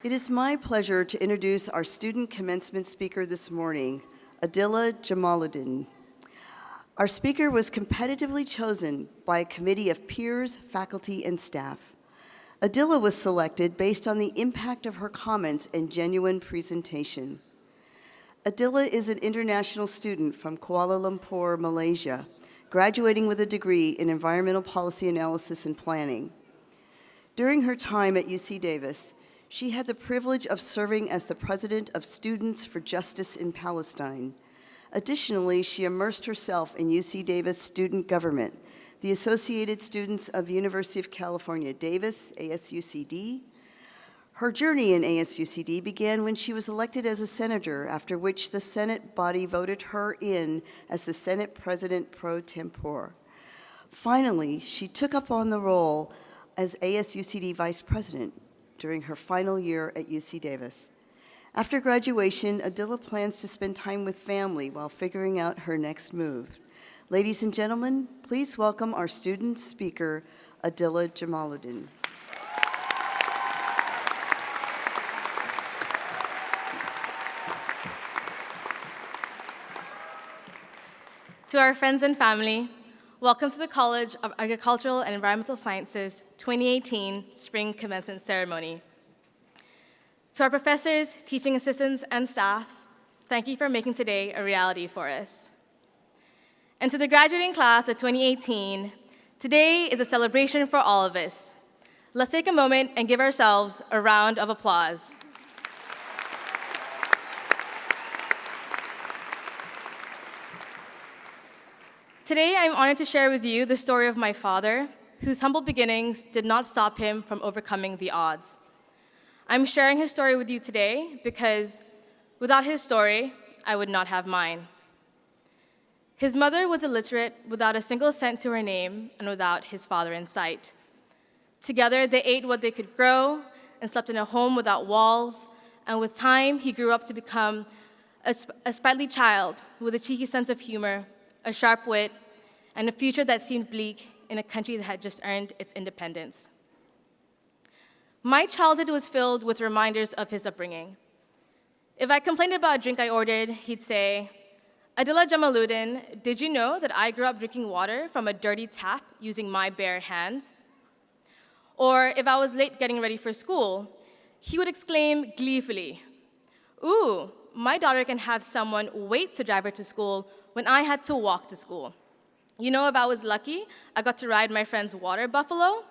It is my pleasure to introduce our student commencement speaker this morning, Adilla Jamaludin. Our speaker was competitively chosen by a committee of peers, faculty, and staff. Adilla was selected based on the impact of her comments and genuine presentation. Adilla is an international student from Kuala Lumpur, Malaysia, graduating with a degree in environmental policy analysis and planning. During her time at UC Davis, she had the privilege of serving as the president of Students for Justice in Palestine. Additionally, she immersed herself in UC Davis student government, the Associated Students of University of California, Davis, ASUCD. Her journey in ASUCD began when she was elected as a senator, after which the Senate body voted her in as the Senate President pro tempore. Finally, she took up on the role as ASUCD Vice President during her final year at UC Davis. After graduation, Adilla plans to spend time with family while figuring out her next move. Ladies and gentlemen, please welcome our student speaker, Adilla Jamaludin. To our friends and family, welcome to the College of Agricultural and Environmental Sciences 2018 Spring Commencement Ceremony. To our professors, teaching assistants, and staff, thank you for making today a reality for us. And to the graduating class of 2018, today is a celebration for all of us. Let's take a moment and give ourselves a round of applause. Today, I'm honored to share with you the story of my father, whose humble beginnings did not stop him from overcoming the odds. I'm sharing his story with you today because without his story, I would not have mine. His mother was illiterate, without a single cent to her name, and without his father in sight. Together, they ate what they could grow and slept in a home without walls, and with time, he grew up to become a sprightly child with a cheeky sense of humor, a sharp wit, and a future that seemed bleak in a country that had just earned its independence. My childhood was filled with reminders of his upbringing. If I complained about a drink I ordered, he'd say, "Adilla Jamaludin, did you know that I grew up drinking water from a dirty tap using my bare hands?" Or if I was late getting ready for school, he would exclaim gleefully, "Ooh, my daughter can have someone wait to drive her to school when I had to walk to school. You know, if I was lucky, I got to ride my friend's water buffalo."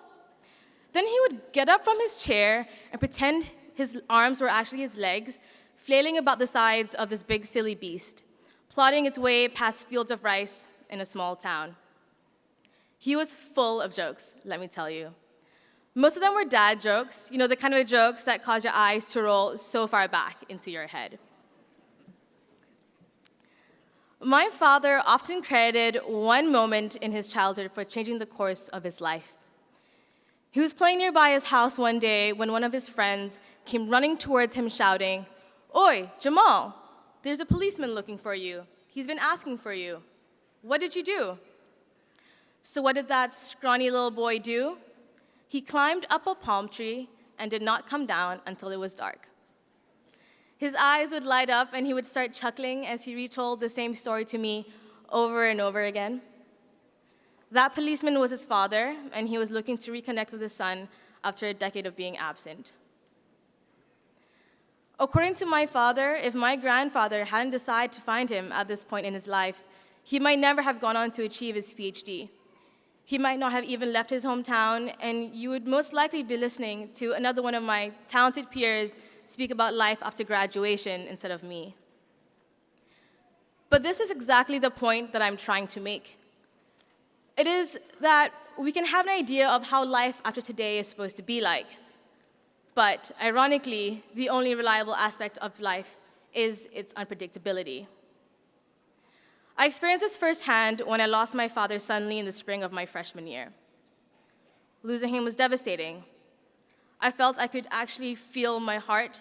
Then he would get up from his chair and pretend his arms were actually his legs, flailing about the sides of this big, silly beast, plodding its way past fields of rice in a small town. He was full of jokes, let me tell you. Most of them were dad jokes, you know, the kind of jokes that cause your eyes to roll so far back into your head. My father often credited one moment in his childhood for changing the course of his life. He was playing nearby his house one day when one of his friends came running towards him shouting, "Oi, Jamal, there's a policeman looking for you. He's been asking for you. What did you do?" So what did that scrawny little boy do? He climbed up a palm tree and did not come down until it was dark. His eyes would light up and he would start chuckling as he retold the same story to me over and over again. That policeman was his father, and he was looking to reconnect with his son after a decade of being absent. According to my father, if my grandfather hadn't decided to find him at this point in his life, he might never have gone on to achieve his PhD. He might not have even left his hometown, and you would most likely be listening to another one of my talented peers speak about life after graduation instead of me. But this is exactly the point that I'm trying to make. It is that we can have an idea of how life after today is supposed to be like. But ironically, the only reliable aspect of life is its unpredictability. I experienced this firsthand when I lost my father suddenly in the spring of my freshman year. Losing him was devastating. I felt I could actually feel my heart,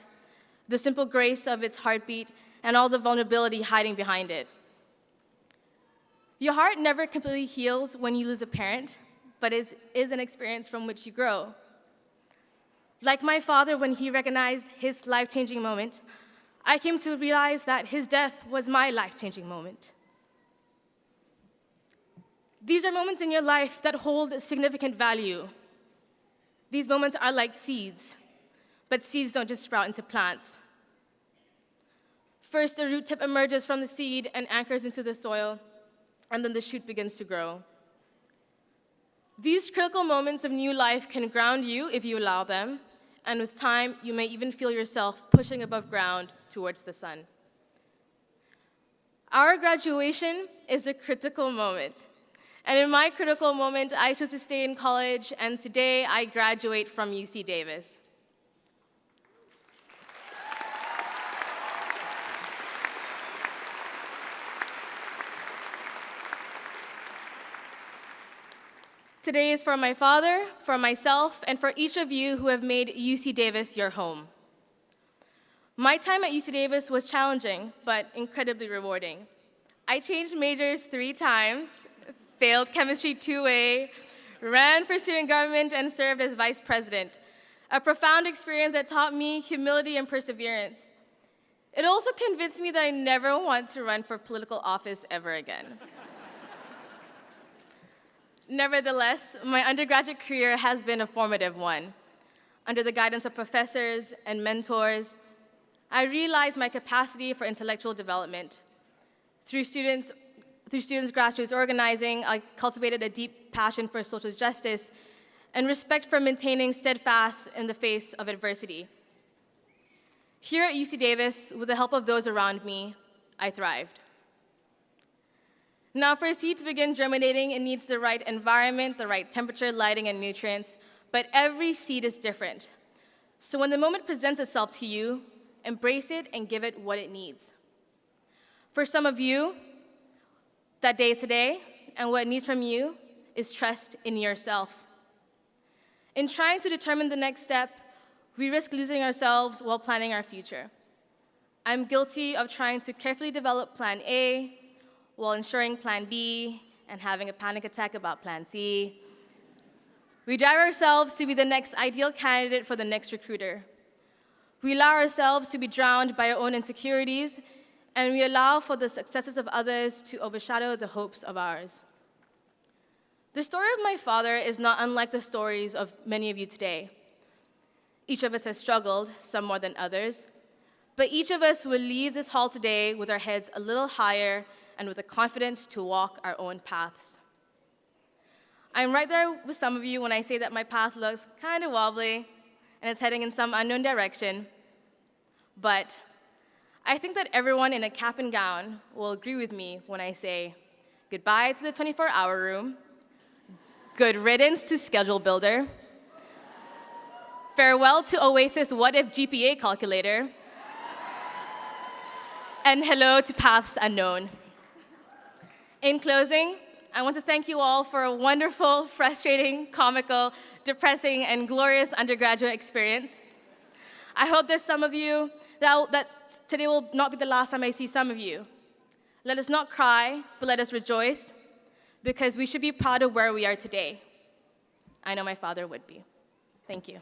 the simple grace of its heartbeat, and all the vulnerability hiding behind it. Your heart never completely heals when you lose a parent, but is an experience from which you grow. Like my father, when he recognized his life-changing moment, I came to realize that his death was my life-changing moment. These are moments in your life that hold significant value. These moments are like seeds, but seeds don't just sprout into plants. First, a root tip emerges from the seed and anchors into the soil, and then the shoot begins to grow. These critical moments of new life can ground you if you allow them, and with time, you may even feel yourself pushing above ground towards the sun. Our graduation is a critical moment. And in my critical moment, I chose to stay in college, and today I graduate from UC Davis. Today is for my father, for myself, and for each of you who have made UC Davis your home. My time at UC Davis was challenging, but incredibly rewarding. I changed majors 3 times, failed chemistry 2A, ran for student government, and served as vice president, a profound experience that taught me humility and perseverance. It also convinced me that I never want to run for political office ever again. Nevertheless, my undergraduate career has been a formative one. Under the guidance of professors and mentors, I realized my capacity for intellectual development. Through students' grassroots organizing, I cultivated a deep passion for social justice and respect for maintaining steadfast in the face of adversity. Here at UC Davis, with the help of those around me, I thrived. Now, for a seed to begin germinating, it needs the right environment, the right temperature, lighting, and nutrients, but every seed is different. So when the moment presents itself to you, embrace it and give it what it needs. For some of you, that day is today, and what it needs from you is trust in yourself. In trying to determine the next step, we risk losing ourselves while planning our future. I'm guilty of trying to carefully develop Plan A, while ensuring Plan B and having a panic attack about Plan C. We drive ourselves to be the next ideal candidate for the next recruiter. We allow ourselves to be drowned by our own insecurities, and we allow for the successes of others to overshadow the hopes of ours. The story of my father is not unlike the stories of many of you today. Each of us has struggled, some more than others, but each of us will leave this hall today with our heads a little higher and with the confidence to walk our own paths. I'm right there with some of you when I say that my path looks kind of wobbly and is heading in some unknown direction, but I think that everyone in a cap and gown will agree with me when I say goodbye to the 24-hour room, good riddance to Schedule Builder, farewell to Oasis What If GPA Calculator, and hello to Paths Unknown. In closing, I want to thank you all for a wonderful, frustrating, comical, depressing, and glorious undergraduate experience. I hope that some of you, that today will not be the last time I see some of you. Let us not cry, but let us rejoice, because we should be proud of where we are today. I know my father would be. Thank you.